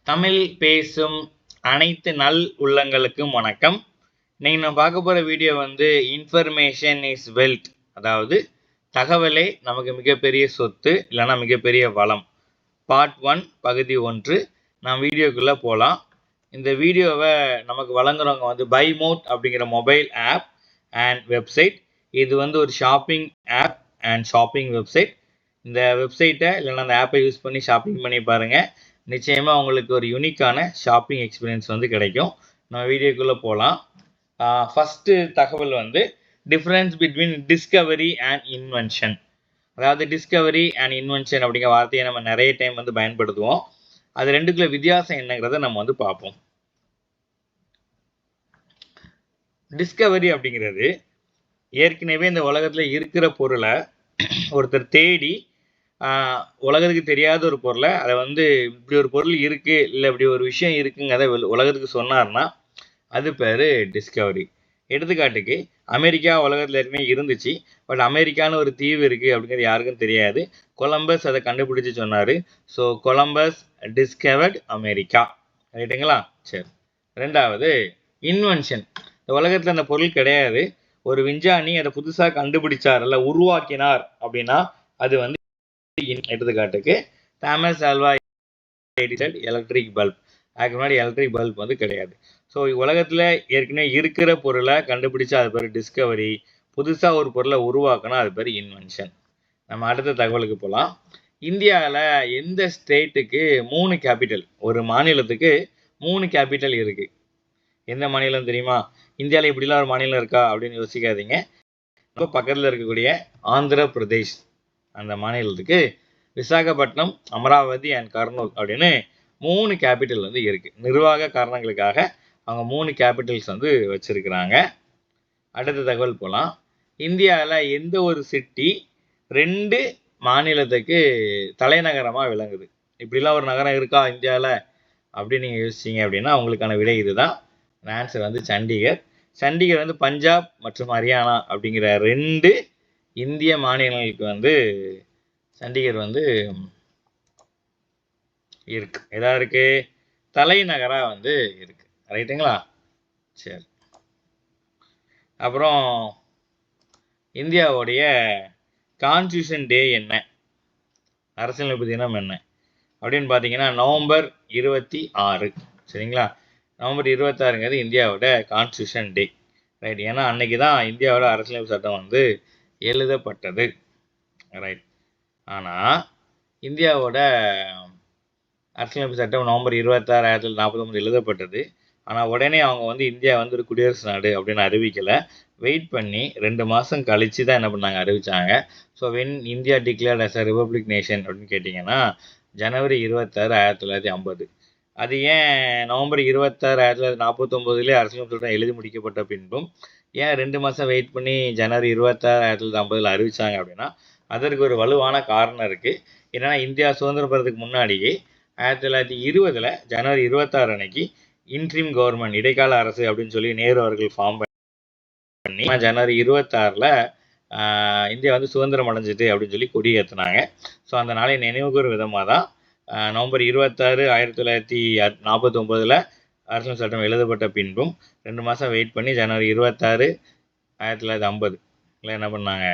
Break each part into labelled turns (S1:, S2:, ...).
S1: தமிழ் பேசும் அனைத்து நல் உள்ளங்களுக்கும் வணக்கம். இன்னைக்கு நான் பார்க்க போகிற வீடியோ வந்து இன்ஃபர்மேஷன் இஸ் வெல்த், அதாவது தகவலே நமக்கு மிகப்பெரிய சொத்து இல்லைன்னா மிகப்பெரிய வளம். பார்ட் 1 பகுதி 1. நான் வீடியோக்குள்ளே போகலாம். இந்த வீடியோவை நமக்கு வழங்குறவங்க வந்து பைமோட் அப்படிங்கிற மொபைல் ஆப் அண்ட் வெப்சைட். இது வந்து ஒரு shopping app and shopping website. இந்த வெப்சைட்டை இல்லைன்னா அந்த ஆப்பை யூஸ் பண்ணி ஷாப்பிங் பண்ணி பாருங்கள். நிச்சயமாக உங்களுக்கு ஒரு யூனிக்கான ஷாப்பிங் எக்ஸ்பீரியன்ஸ் வந்து கிடைக்கும். நம்ம வீடியோக்குள்ளே போகலாம். ஃபஸ்ட்டு தகவல் வந்து difference between Discovery and invention. அதாவது டிஸ்கவரி அண்ட் இன்வென்ஷன் அப்படிங்கிற வார்த்தையை நம்ம நிறைய டைம் வந்து பயன்படுத்துவோம். அது ரெண்டுக்குள்ள வித்தியாசம் என்னங்கிறத நம்ம வந்து பார்ப்போம். டிஸ்கவரி அப்படிங்கிறது ஏற்கனவே இந்த உலகத்தில் இருக்கிற பொருளை ஒருத்தர் தேடி உலகத்துக்கு தெரியாத ஒரு பொருளை அதை வந்து இப்படி ஒரு பொருள் இருக்குது இல்லை இப்படி ஒரு விஷயம் இருக்குங்க அதை உலகத்துக்கு சொன்னார்னா அது பேர் டிஸ்கவரி. எடுத்துக்காட்டுக்கு அமெரிக்கா உலகத்தில் ஏற்கனவே இருந்துச்சு, பட் அமெரிக்கான்னு ஒரு தீவு இருக்குது அப்படிங்கிறது யாருக்கும் தெரியாது. கொலம்பஸ் அதை கண்டுபிடிச்சி சொன்னார். So Columbus discovered America. ரைட்டுங்களா? சரி. ரெண்டாவது இன்வென்ஷன். இந்த உலகத்தில் அந்த பொருள் கிடையாது, ஒரு விஞ்ஞானி அதை புதுசாக கண்டுபிடிச்சார் இல்லை உருவாக்கினார் அப்படின்னா அது வந்து எடுத்துக்காட்டுக்கு Thomas Alva Edison electric bulb. அதுக்கு முன்னாடி எலக்ட்ரிக் பல்ப் வந்து கிடையாது. ஸோ உலகத்தில் ஏற்கனவே இருக்கிற பொருளை கண்டுபிடிச்சா அது பேர் டிஸ்கவரி. புதுசாக ஒரு பொருளை உருவாக்கினா அது பேர் இன்வென்ஷன். நம்ம அடுத்த தகவலுக்கு போகலாம். இந்தியாவில் எந்த ஸ்டேட்டுக்கு 3 கேபிட்டல்? ஒரு மாநிலத்துக்கு 3 கேபிட்டல் இருக்குது. எந்த மாநிலம் தெரியுமா? இந்தியாவில் இப்படிலாம் ஒரு மாநிலம் இருக்கா அப்படின்னு யோசிக்காதீங்க. இப்போ பக்கத்தில் இருக்கக்கூடிய ஆந்திர பிரதேஷ் அந்த மாநிலத்துக்கு விசாகப்பட்டினம், அமராவதி அண்ட் கர்னூல் அப்படின்னு 3 கேபிட்டல் வந்து இருக்குது. நிர்வாக காரணங்களுக்காக அவங்க 3 கேபிட்டல்ஸ் வந்து வச்சுருக்கிறாங்க. அடுத்த தகவல் போகலாம். இந்தியாவில் எந்த ஒரு சிட்டி 2 மாநிலத்துக்கு தலைநகரமாக விளங்குது? இப்படிலாம் ஒரு நகரம் இருக்கா இந்தியாவில் அப்படின்னு நீங்கள் யோசிச்சிங்க அப்படின்னா உங்களுக்கான விடை இதுதான். ஆன்சர் வந்து சண்டிகர். சண்டிகர் வந்து பஞ்சாப் மற்றும் ஹரியானா அப்படிங்கிற 2 இந்திய மாநிலங்களுக்கு வந்து சண்டிகர் வந்து இருக்கு. எதா இருக்கு? தலைநகரா வந்து இருக்கு. ரைட்டுங்களா? சரி. அப்புறம் இந்தியாவுடைய கான்ஸ்டியூஷன் டே என்ன? அரசியலமைப்பு தினம் என்ன அப்படின்னு பார்த்தீங்கன்னா நவம்பர் 26. சரிங்களா? நவம்பர் 26ங்கிறது இந்தியாவோட கான்ஸ்டியூஷன் டே. ரைட். ஏன்னா அன்னைக்கு தான் இந்தியாவோட அரசியலமைப்பு சட்டம் வந்து எழுதப்பட்டது. ரைட். ஆனால் இந்தியாவோட அரசியலமைப்பு சட்டம் நவம்பர் 26, 1949 எழுதப்பட்டது. ஆனால் உடனே அவங்க வந்து இந்தியா வந்து ஒரு குடியரசு நாடு அப்படின்னு அறிவிக்கலை. வெயிட் பண்ணி 2 மாதம் கழித்து தான் என்ன பண்ணாங்க, அறிவித்தாங்க. So when India declared as a republic nation அப்படின்னு கேட்டிங்கன்னா ஜனவரி 26, 1950. அது ஏன் நவம்பர் 26, 1949 அரசியலமைப்பு சட்டம் எழுதி முடிக்கப்பட்ட பின்பும் ஏன் 2 மாதம் வெயிட் பண்ணி ஜனவரி 26, 1950 அறிவித்தாங்க அப்படின்னா அதற்கு ஒரு வலுவான காரணம் இருக்குது. என்னென்னா இந்தியா சுதந்திரம் பெறதுக்கு முன்னாடியே 1920 ஜனவரி 26 அன்னைக்கு இன்ட்ரீம் கவர்மெண்ட், இடைக்கால அரசு அப்படின்னு சொல்லி நேரு அவர்கள் ஃபார்ம் பண்ணி ஜனவரி 26 இந்தியா வந்து சுதந்திரம் அடைஞ்சிட்டு அப்படின்னு சொல்லி கொடி ஏற்றினாங்க. ஸோ அந்த நாளை நினைவுகூர் விதமாக தான் நவம்பர் 26, 1949 அரசியல் சட்டம் எழுதப்பட்ட பின்பும் 2 மாதம் வெயிட் பண்ணி ஜனவரி 26, 1950 என்ன பண்ணாங்க,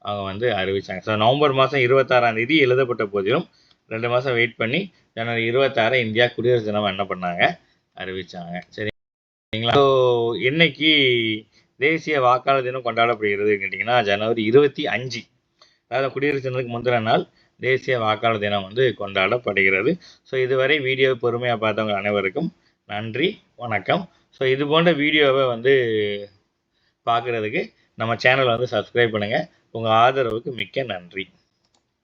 S1: அவங்க வந்து அறிவித்தாங்க. ஸோ நவம்பர் மாதம் 26ஆம் தேதி எழுதப்பட்ட போதிலும் 2 மாதம் வெயிட் பண்ணி ஜனவரி 26 இந்தியா குடியரசு தினம் என்ன பண்ணாங்க, அறிவித்தாங்க. சரிங்களா? ஸோ இன்னைக்கு தேசிய வாக்காளர் தினம் கொண்டாடப்படுகிறது கேட்டிங்கன்னா ஜனவரி 25, அதாவது குடியரசு தினத்துக்கு முந்தின நாள் தேசிய வாக்காளர் தினம் வந்து கொண்டாடப்படுகிறது. ஸோ இதுவரை வீடியோ பொறுமையாக பார்த்தவங்க அனைவருக்கும் நன்றி, வணக்கம். ஸோ இது போன்ற வீடியோவை வந்து பார்க்குறதுக்கு நம்ம சேனலை வந்து சப்ஸ்கிரைப் பண்ணுங்கள். உங்கள் ஆதரவுக்கு மிக்க நன்றி.